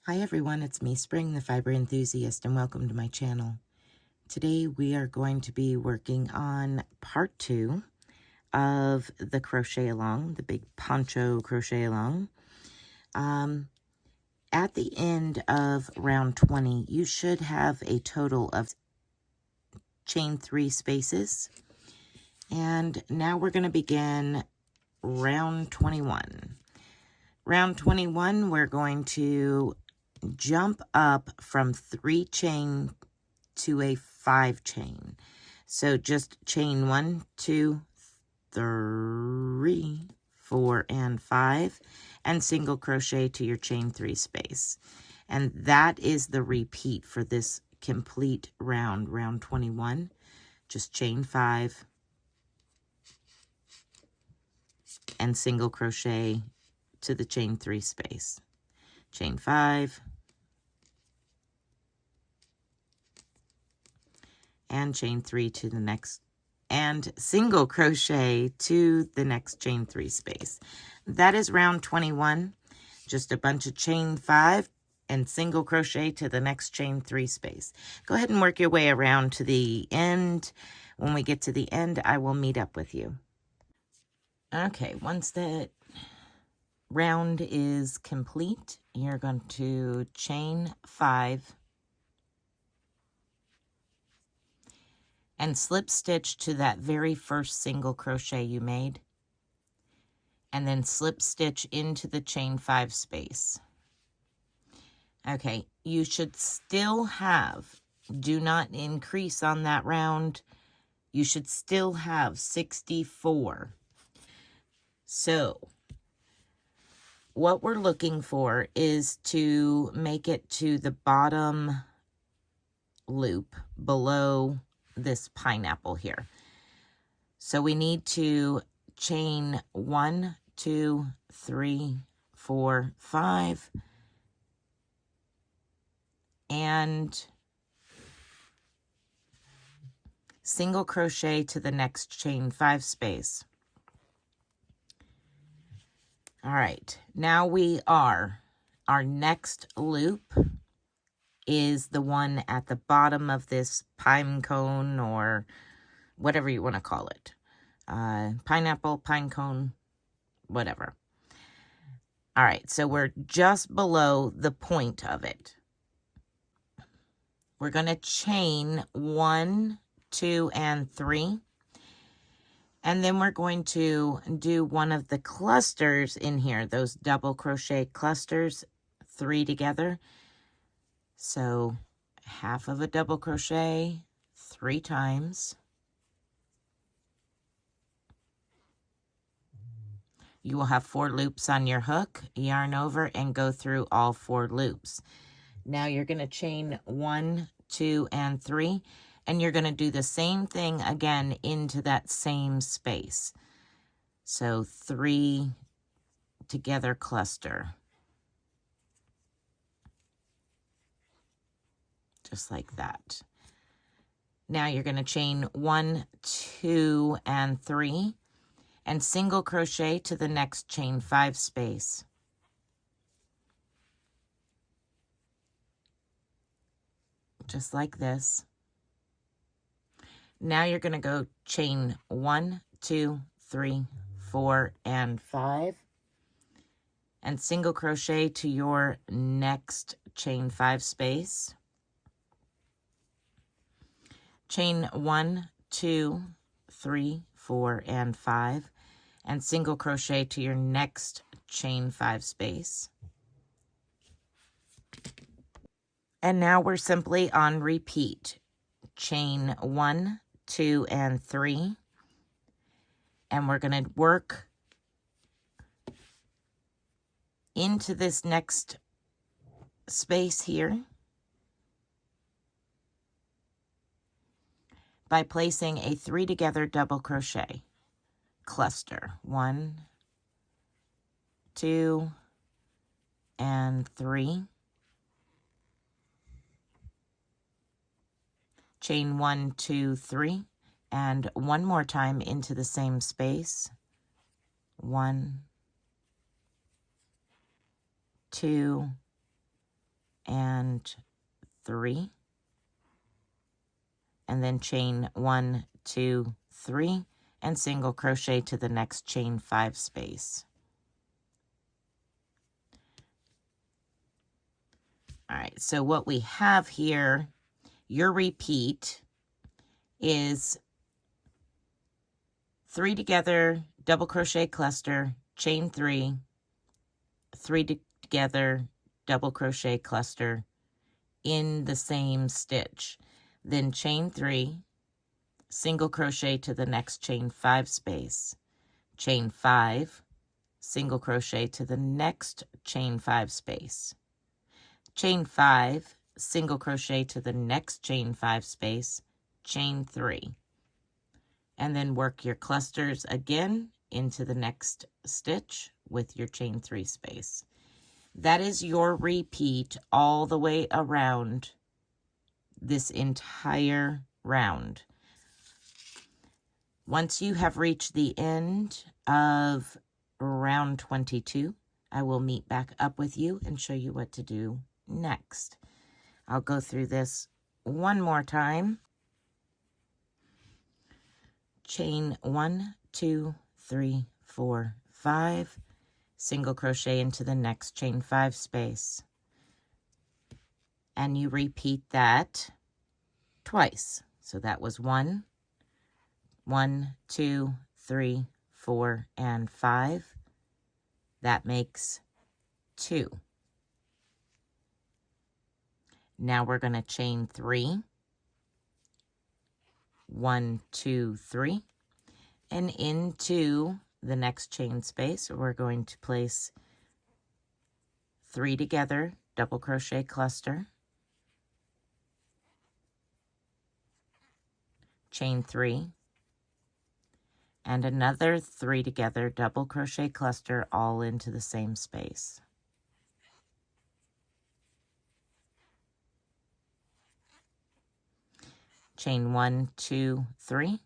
Hi everyone, it's me, Spring, the fiber enthusiast, and welcome to my channel. Today we are going to be working on part 2 of the crochet along, the big poncho crochet along. At the end of round 20, you should have a total of chain 3 spaces. And now we're going to begin round 21. Round 21, we're going to jump up from 3 chain to a 5 chain. So just chain 1, 2, 3, 4, and 5, and single crochet to your chain 3 space. And that is the repeat for this complete round, round 21. Just chain 5 and single crochet to the chain 3 space. Chain 5 and chain 3 to the next, and single crochet to the next chain 3 space. That is round 21. Just a bunch of chain 5 and single crochet to the next chain 3 space. Go ahead and work your way around to the end. When we get to the end, I will meet up with you. Okay, once that round is complete, you're going to chain 5 and slip stitch to that very first single crochet you made, and then slip stitch into the chain 5 space. Okay, you should still have, do not increase on that round, you should still have 64. So what we're looking for is to make it to the bottom loop below this pineapple here. So we need to chain 1, 2, 3, 4, 5, and single crochet to the next chain 5 space. All right, now our next loop is the one at the bottom of this pine cone, or whatever you want to call it. Pineapple, pine cone, whatever. All right, so we're just below the point of it. We're going to chain 1, 2, and 3. And then we're going to do one of the clusters in here, those double crochet clusters, 3 together. So half of a double crochet 3 times. You will have 4 loops on your hook, yarn over, and go through all 4 loops. Now you're going to chain 1, 2, and 3, and you're going to do the same thing again into that same space. So 3 together cluster. Just like that. Now you're going to chain 1, 2, and 3, and single crochet to the next chain 5 space. Just like this. Now you're going to go chain 1, 2, 3, 4, and 5, and single crochet to your next chain 5 space. Chain 1, 2, 3, 4, and 5, and single crochet to your next chain 5 space. And now we're simply on repeat. Chain 1, 2, and 3, and we're going to work into this next space here by placing a 3 together double crochet cluster. 1, 2, and 3. Chain 1, 2, 3, and one more time into the same space. 1, 2, and 3, and then chain 1, 2, 3, and single crochet to the next chain 5 space. All right, so what we have here, your repeat is 3 together, double crochet cluster, chain 3, 3 together, double crochet cluster in the same stitch. Then chain 3, single crochet to the next chain 5 space, chain 5, single crochet to the next chain 5 space, chain 5, single crochet to the next chain 5 space, chain 3, and then work your clusters again into the next stitch with your chain 3 space. That is your repeat all the way around this entire round. Once you have reached the end of round 22, I will meet back up with you and show you what to do next. I'll go through this one more time. Chain 1, 2, 3, 4, 5, single crochet into the next chain 5 space. And you repeat that twice. So that was 1, 2, 3, 4, and 5. That makes 2. Now we're going to chain 3. 1, 2, 3. And into the next chain space, we're going to place 3 together, double crochet cluster, chain 3, and another 3 together, double crochet cluster, all into the same space. Chain 1, 2, 3,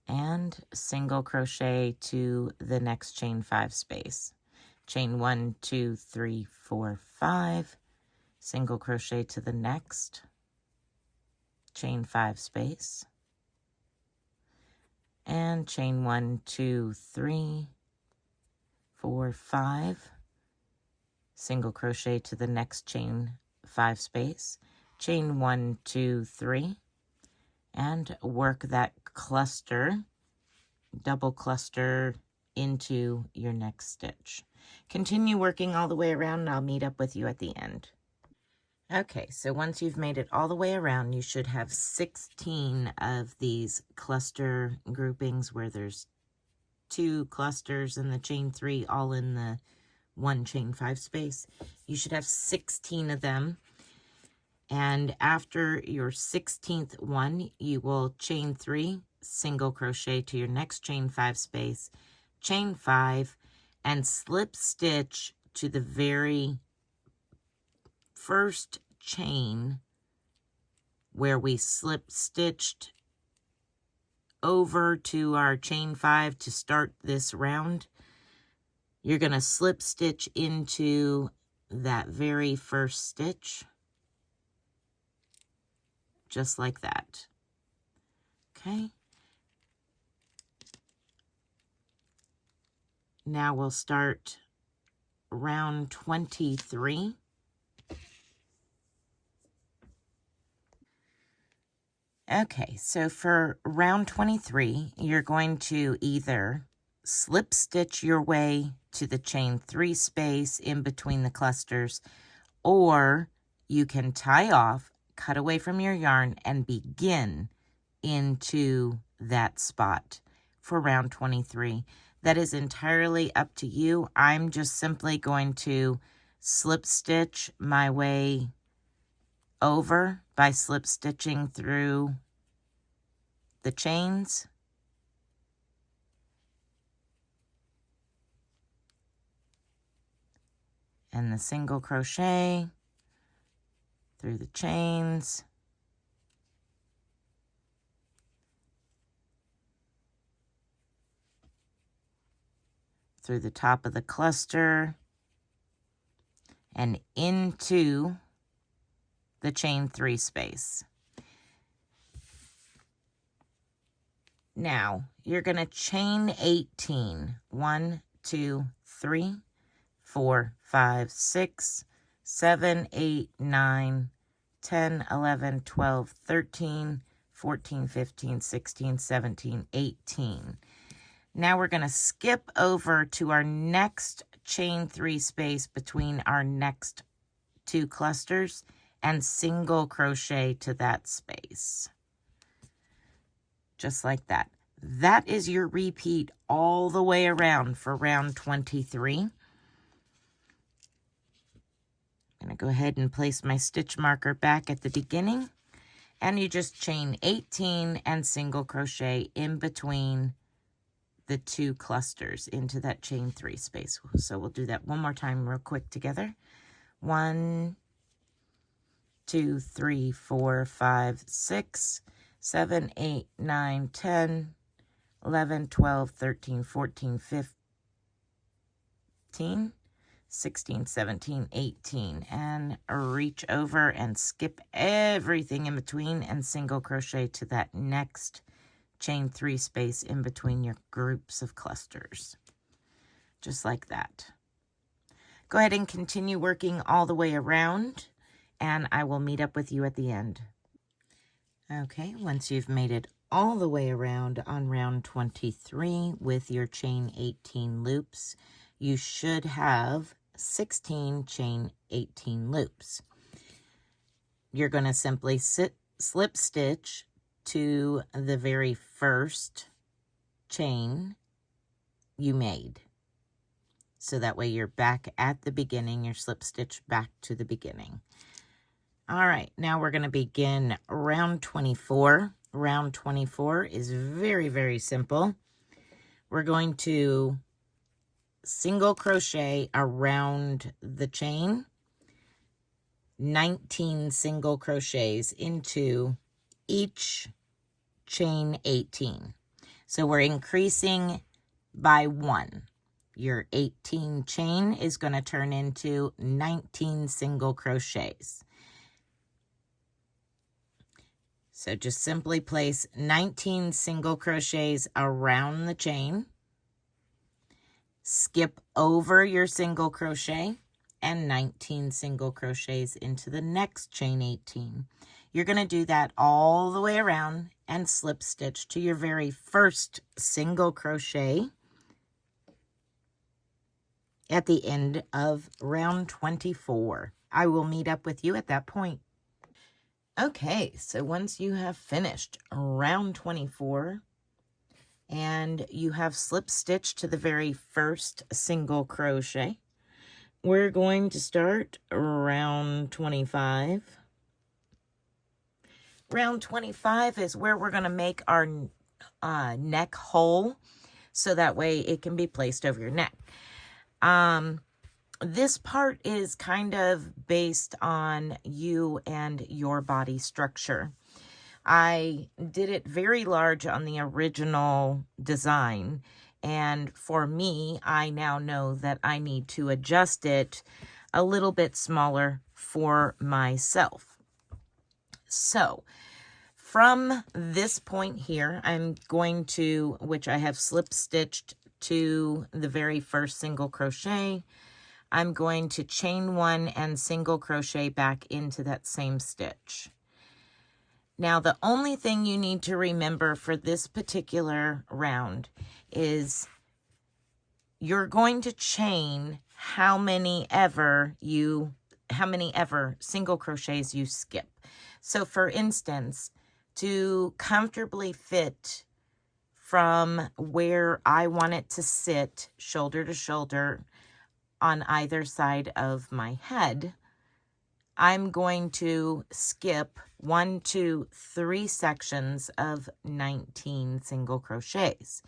and single crochet to the next chain 5 space. Chain 1, 2, 3, 4, 5, single crochet to the next chain 5 space, and chain 1, 2, 3, 4, 5, single crochet to the next chain 5 space, chain 1, 2, 3, and work that cluster, double cluster into your next stitch. Continue working all the way around and I'll meet up with you at the end. Okay, so once you've made it all the way around, you should have 16 of these cluster groupings where there's 2 clusters and the chain 3 all in the 1 chain 5 space. You should have 16 of them. And after your 16th one, you will chain 3, single crochet to your next chain 5 space, chain 5, and slip stitch to the very first chain where we slip stitched over to our chain 5 to start this round. You're going to slip stitch into that very first stitch, just like that. Okay. Now we'll start round 23. Okay, so for round 23, you're going to either slip stitch your way to the chain 3 space in between the clusters, or you can tie off, cut away from your yarn, and begin into that spot for round 23. That is entirely up to you. I'm just simply going to slip stitch my way over by slip stitching through the chains, and the single crochet through the chains, through the top of the cluster, and into the chain 3 space. Now, you're going to chain 18. 1, 2, 3, 4, 5, 6, 7, 8, 9, 10, 11, 12, 13, 14, 15, 16, 17, 18. Now we're going to skip over to our next chain 3 space between our next 2 clusters and single crochet to that space. Just like that. That is your repeat all the way around for round 23. I'm going to go ahead and place my stitch marker back at the beginning, and you just chain 18 and single crochet in between the 2 clusters into that chain 3 space. So we'll do that one more time real quick together. 1, 2, 3, 4, 5, 6, 7, 8, 9, 10, 11, 12, 13, 14, 15, 16, 17, 18. And reach over and skip everything in between and single crochet to that next chain 3 space in between your groups of clusters. Just like that. Go ahead and continue working all the way around, and I will meet up with you at the end. Okay, once you've made it all the way around on round 23 with your chain 18 loops, you should have 16 chain 18 loops. You're going to simply slip stitch to the very first chain you made. So that way you're back at the beginning, you're slip stitch back to the beginning. All right, now we're going to begin round 24. Round 24 is very, very simple. We're going to single crochet around the chain, 19 single crochets into each chain 18. So we're increasing by 1. Your 18 chain is going to turn into 19 single crochets. So just simply place 19 single crochets around the chain, skip over your single crochet, and 19 single crochets into the next chain 18. You're going to do that all the way around and slip stitch to your very first single crochet at the end of round 24. I will meet up with you at that point. Okay, so once you have finished round 24 and you have slip stitched to the very first single crochet, we're going to start round 25. Round 25 is where we're going to make our neck hole, so that way it can be placed over your neck. This part is kind of based on you and your body structure. I did it very large on the original design, and for me, I now know that I need to adjust it a little bit smaller for myself. So, from this point here, I'm going to, which I have slip stitched to the very first single crochet, I'm going to chain 1 and single crochet back into that same stitch. Now, the only thing you need to remember for this particular round is you're going to chain how many ever single crochets you skip. So, for instance, to comfortably fit from where I want it to sit, shoulder to shoulder, on either side of my head, I'm going to skip 1, 2, 3 sections of 19 single crochets.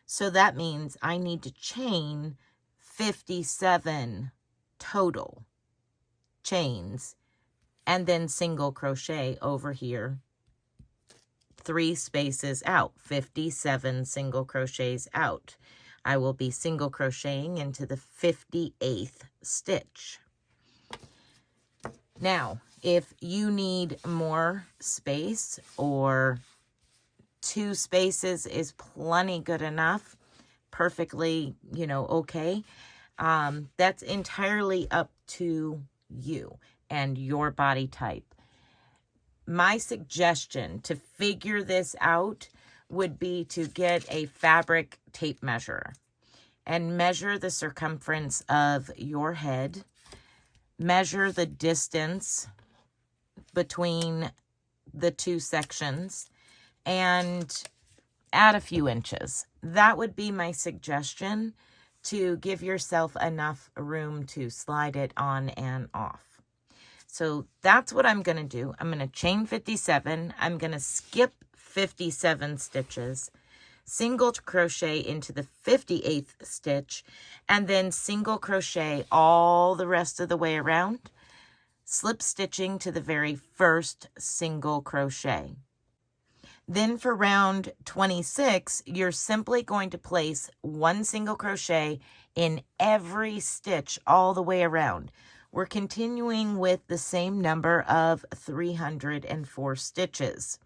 So that means I need to chain 57 total chains and then single crochet over here 3 spaces out, 57 single crochets out. I will be single crocheting into the 58th stitch. Now, If you need more space, or 2 spaces is plenty good enough, perfectly, you know, okay. That's entirely up to you and your body type. My suggestion to figure this out would be to get a fabric tape measure and measure the circumference of your head, measure the distance between the 2 sections, and add a few inches. That would be my suggestion to give yourself enough room to slide it on and off. So that's what I'm going to do. I'm going to chain 57. I'm going to skip 57 stitches, single crochet into the 58th stitch, and then single crochet all the rest of the way around, slip stitching to the very first single crochet. Then for round 26, you're simply going to place 1 single crochet in every stitch all the way around. We're continuing with the same number of 304 stitches.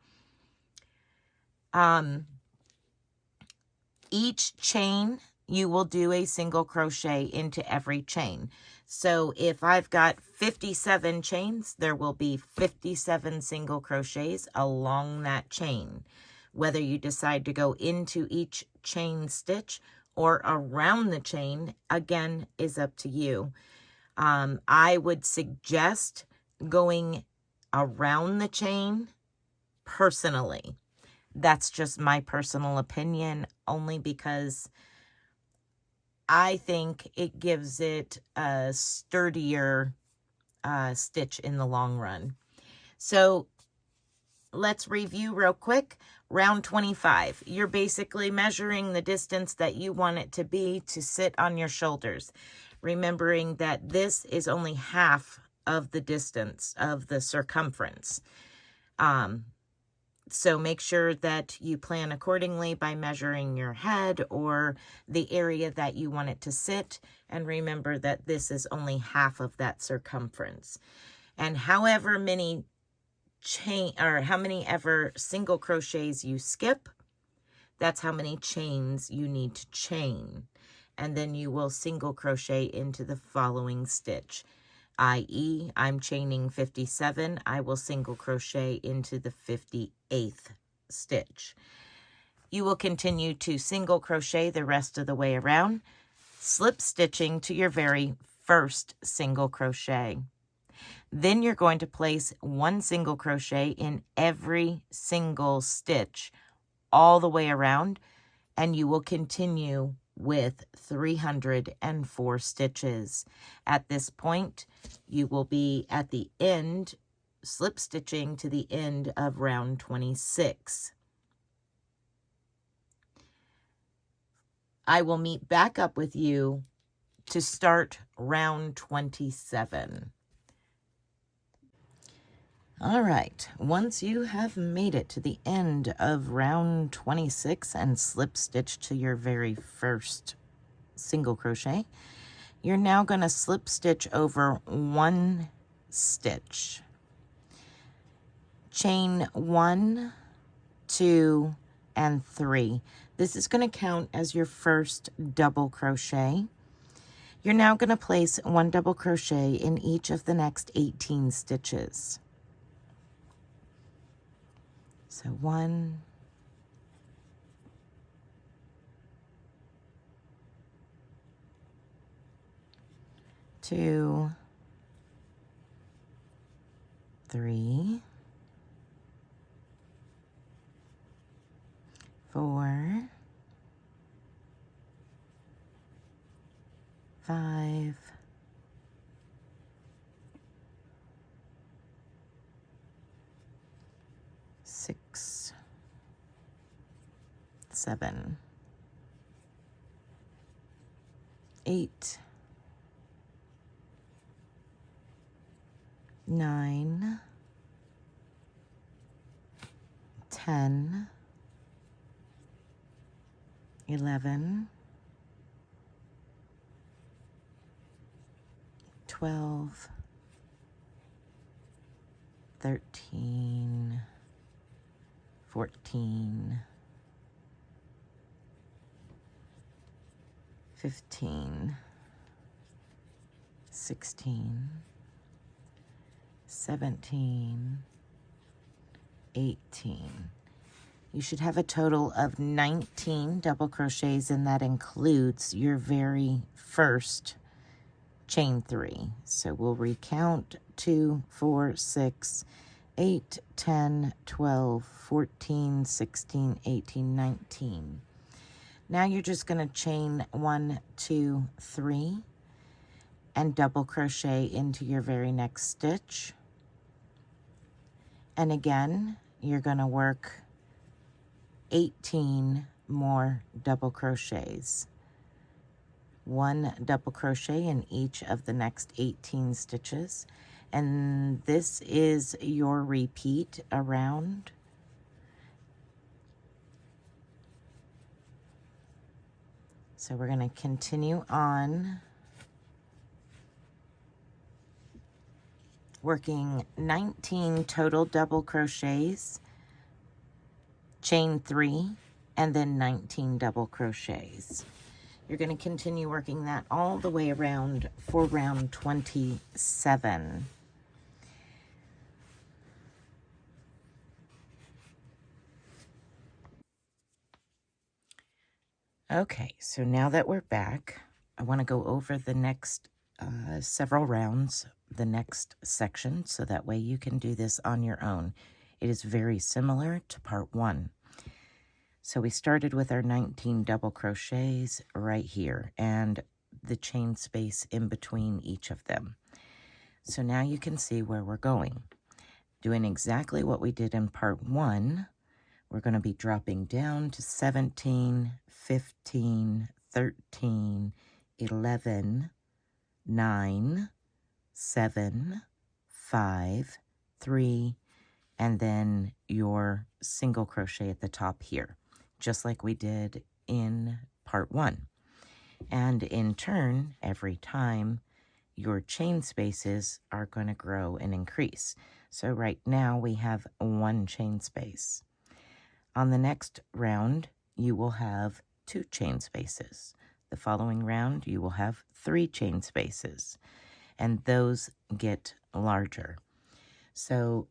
Each chain, you will do a single crochet into every chain. So if I've got 57 chains, there will be 57 single crochets along that chain. Whether you decide to go into each chain stitch or around the chain, again, is up to you. I would suggest going around the chain personally. That's just my personal opinion, only because I think it gives it a sturdier stitch in the long run. So let's review real quick. Round 25, you're basically measuring the distance that you want it to be to sit on your shoulders, remembering that this is only half of the distance of the circumference. So make sure that you plan accordingly by measuring your head or the area that you want it to sit. And remember that this is only half of that circumference. And however many ever single crochets you skip, that's how many chains you need to chain. And then you will single crochet into the following stitch. i.e., I'm chaining 57, I will single crochet into the 58th stitch. You will continue to single crochet the rest of the way around, slip stitching to your very first single crochet. Then you're going to place 1 single crochet in every single stitch all the way around, and you will continue with 304 stitches. At this point, you will be at the end, slip stitching to the end of round 26. I will meet back up with you to start round 27. All right, once you have made it to the end of round 26 and slip stitch to your very first single crochet, you're now going to slip stitch over 1 stitch. Chain 1, 2, and 3. This is going to count as your first double crochet. You're now going to place 1 double crochet in each of the next 18 stitches. So 1, 2, 3, 4, 5, 6, 7, 8, 9, 10, 11, 12, 13, 14, 15, 16, 17, 18. You should have a total of 19 double crochets, and that includes your very first chain 3. So we'll recount 2, 4, 6, 8, 10, 12, 14, 16, 18, 19. Now you're just going to chain 1, 2, 3 and double crochet into your very next stitch. And again, you're going to work 18 more double crochets. 1 double crochet in each of the next 18 stitches. And this is your repeat around. So we're going to continue on working 19 total double crochets, chain 3, and then 19 double crochets. You're going to continue working that all the way around for round 27. Okay, so now that we're back, I want to go over the next several rounds, the next section, so that way you can do this on your own. It is very similar to part 1. So we started with our 19 double crochets right here and the chain space in between each of them. So now you can see where we're going. Doing exactly what we did in part 1, we're going to be dropping down to 17, 15, 13, 11, 9, 7, 5, 3, and then your single crochet at the top here, just like we did in part 1. And in turn, every time, your chain spaces are going to grow and increase. So right now we have 1 chain space. On the next round, you will have 2 chain spaces. The following round, you will have 3 chain spaces, and those get larger. So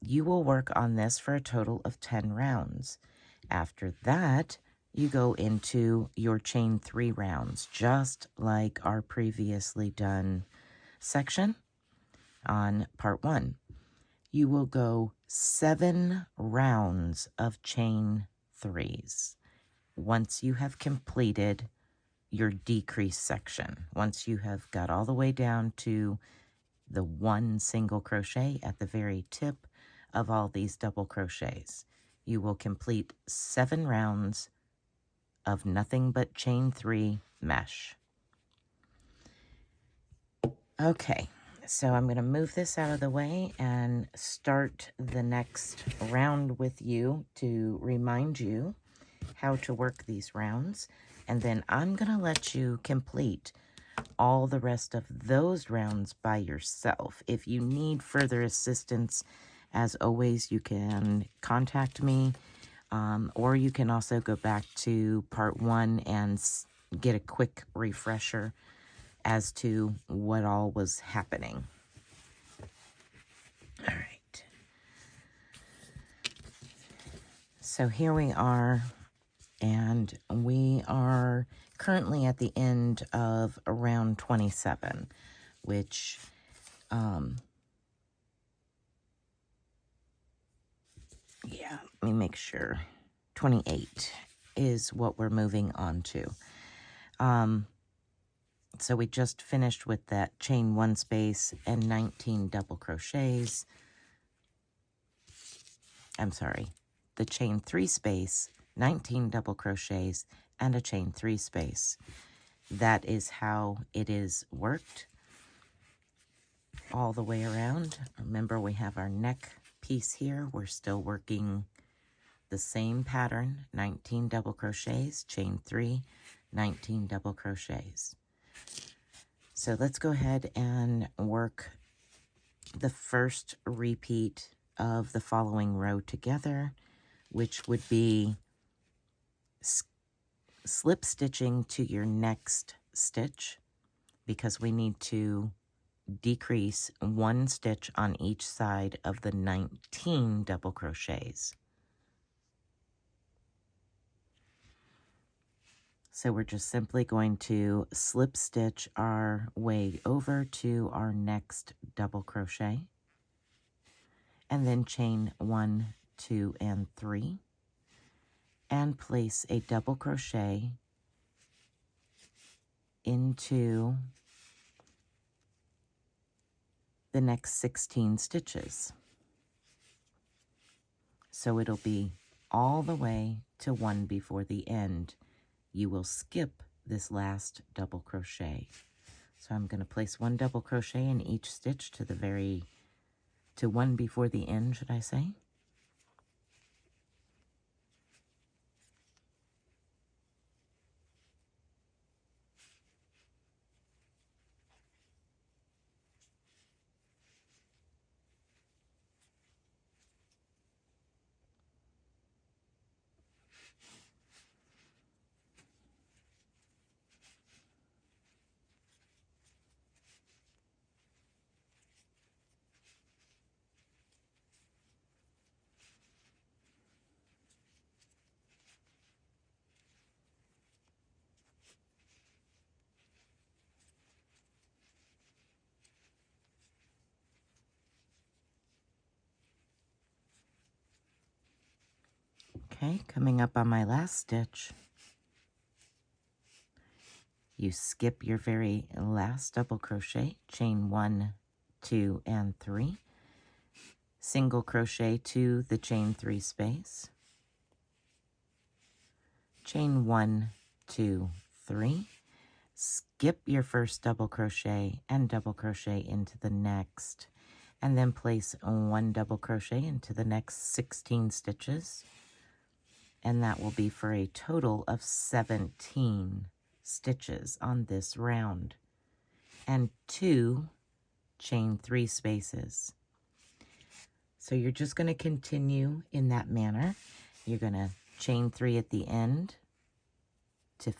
you will work on this for a total of 10 rounds. After that, you go into your chain 3 rounds, just like our previously done section on part 1. You will go 7 rounds of chain 3s once you have completed your decrease section. Once you have got all the way down to the 1 single crochet at the very tip of all these double crochets, you will complete 7 rounds of nothing but chain 3 mesh. Okay. So I'm going to move this out of the way and start the next round with you to remind you how to work these rounds. And then I'm going to let you complete all the rest of those rounds by yourself. If you need further assistance, as always, you can contact me, or you can also go back to part 1 and get a quick refresher as to what all was happening. All right. So here we are, and we are currently at the end of round 27, which yeah, let me make sure. 28 is what we're moving on to. So we just finished with that chain 1 space and 19 double crochets. I'm sorry, the chain 3 space, 19 double crochets, and a chain 3 space. That is how it is worked all the way around. Remember, we have our neck piece here. We're still working the same pattern, 19 double crochets, chain 3, 19 double crochets. So let's go ahead and work the first repeat of the following row together, which would be slip stitching to your next stitch, because we need to decrease 1 stitch on each side of the 19 double crochets. So we're just simply going to slip stitch our way over to our next double crochet, and then chain 1, 2, and 3, and place a double crochet into the next 16 stitches. So it'll be all the way to 1 before the end. You will skip this last double crochet. So I'm going to place 1 double crochet in each stitch to 1 before the end, should I say? Okay, coming up on my last stitch, you skip your very last double crochet, chain 1, 2, and 3, single crochet to the chain 3 space, chain 1, 2, 3, skip your first double crochet and double crochet into the next, and then place 1 double crochet into the next 16 stitches, and that will be for a total of 17 stitches on this round, and 2 chain 3 spaces. So you're just going to continue in that manner. You're going to chain 3 at the end to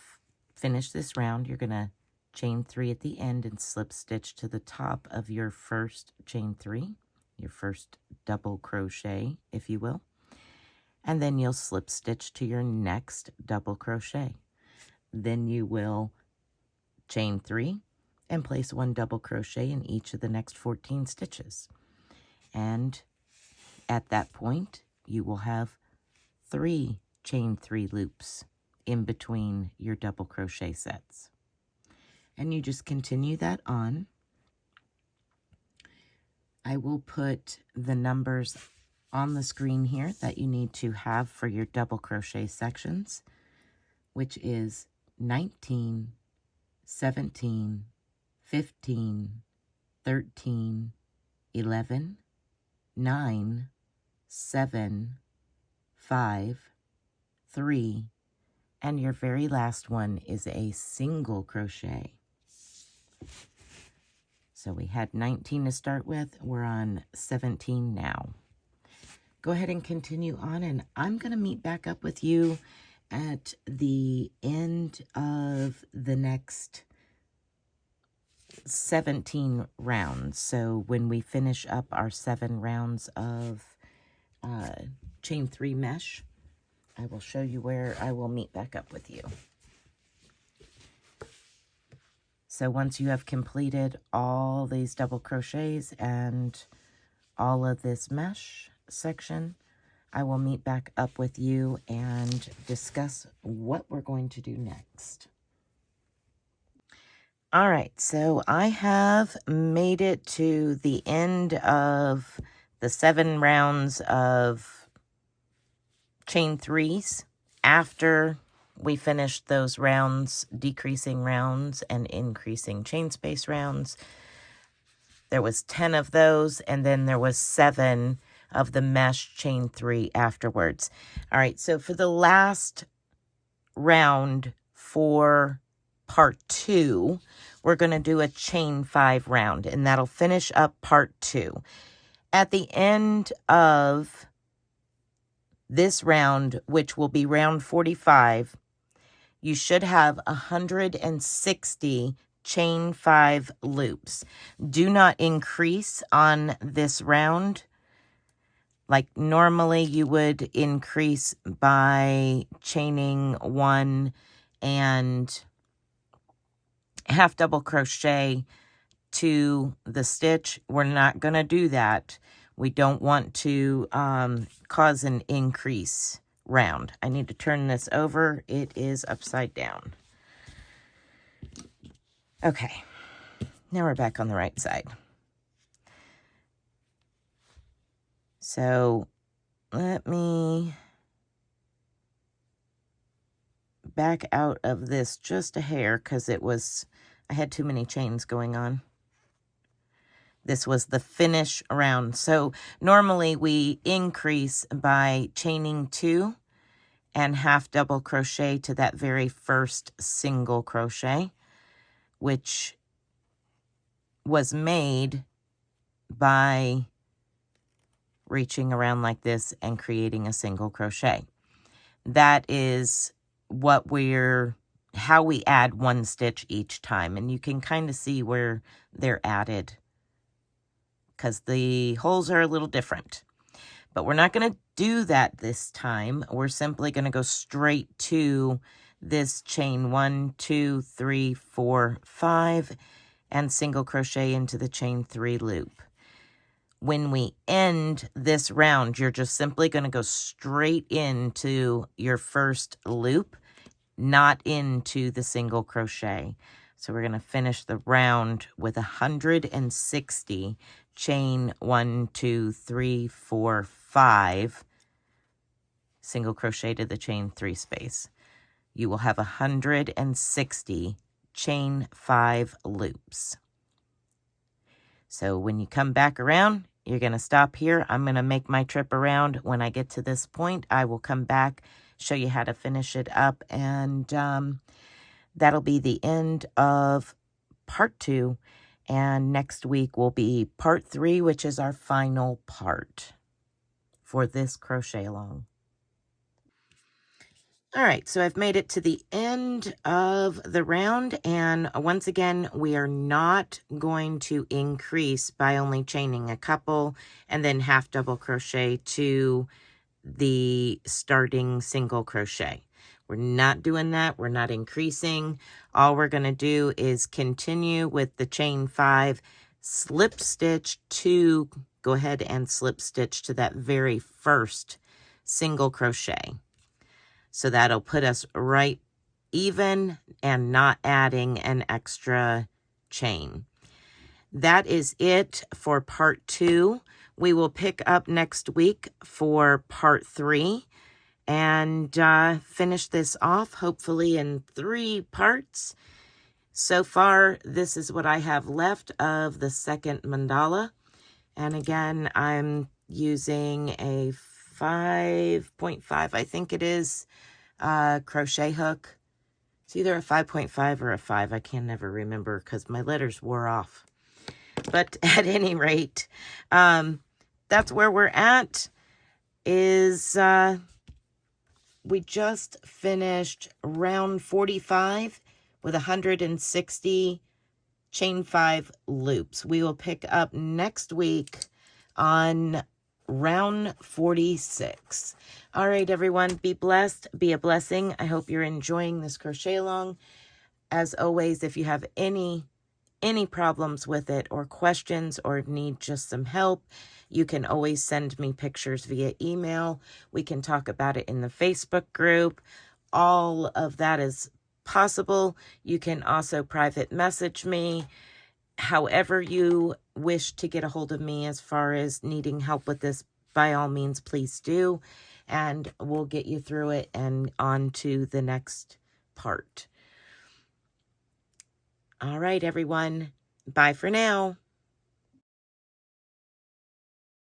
finish this round. You're going to chain 3 at the end and slip stitch to the top of your first chain 3, your first double crochet, if you will, and then you'll slip stitch to your next double crochet. Then you will chain 3 and place 1 double crochet in each of the next 14 stitches. And at that point, you will have 3 chain 3 loops in between your double crochet sets. And you just continue that on. I will put the numbers on the screen here that you need to have for your double crochet sections, which is 19, 17, 15, 13, 11, 9, 7, 5, 3, and your very last one is a single crochet. So we had 19 to start with, we're on 17 now. Go ahead and continue on, and I'm going to meet back up with you at the end of the next 17 rounds. So when we finish up our 7 rounds of chain 3 mesh, I will show you where I will meet back up with you. So once you have completed all these double crochets and all of this mesh section, I will meet back up with you and discuss what we're going to do next. All right, so I have made it to the end of the 7 rounds of chain 3s. After we finished those rounds, decreasing rounds and increasing chain space rounds, there was 10 of those, and then there was 7 of the mesh chain 3 afterwards. All right, so for the last round for part 2, we're going to do a chain 5 round, and that'll finish up part 2. At the end of this round, which will be round 45, you should have 160 chain 5 loops. Do not increase on this round. Like normally you would increase by chaining 1 and half double crochet to the stitch. We're not going to do that. We don't want to cause an increase round. I need to turn this over. It is upside down. Okay, now we're back on the right side. So let me back out of this just a hair because I had too many chains going on. This was the finish round. So normally we increase by chaining 2 and half double crochet to that very first single crochet, which was made by reaching around like this and creating a single crochet. That is how we add 1 stitch each time, and you can kind of see where they're added because the holes are a little different. But we're not going to do that this time. We're simply going to go straight to this chain 1, 2, 3, 4, 5 and single crochet into the chain 3 loop. When we end this round, you're just simply going to go straight into your first loop, not into the single crochet. So we're going to finish the round with 160 chain 1, 2, 3, 4, 5 single crochet to the chain 3 space. You will have 160 chain 5 loops. So when you come back around, you're going to stop here. I'm going to make my trip around. When I get to this point, I will come back, show you how to finish it up, and that'll be the end of part 2. And next week will be part 3, which is our final part for this crochet along. All right, so I've made it to the end of the round, and once again, we are not going to increase by only chaining a couple and then half double crochet to the starting single crochet. We're not doing that. We're not increasing. All we're going to do is continue with the chain 5, slip stitch to, go ahead and slip stitch to that very first single crochet. So that'll put us right even and not adding an extra chain. That is it for part 2. We will pick up next week for part 3 and finish this off, hopefully in 3 parts. So far, this is what I have left of the second mandala. And again, I'm using a 5.5, I think it is, crochet hook. It's either a 5.5 or a 5. I can never remember because my letters wore off. But at any rate, that's where we're at. We just finished round 45 with 160 chain 5 loops. We will pick up next week on round 46. All right, everyone, be blessed, be a blessing. I hope you're enjoying this crochet along. As always, if you have any problems with it or questions or need just some help, you can always send me pictures via email. We can talk about it in the Facebook group. All of that is possible. You can also private message me. However you wish to get a hold of me as far as needing help with this, by all means, please do. And we'll get you through it and on to the next part. All right, everyone. Bye for now.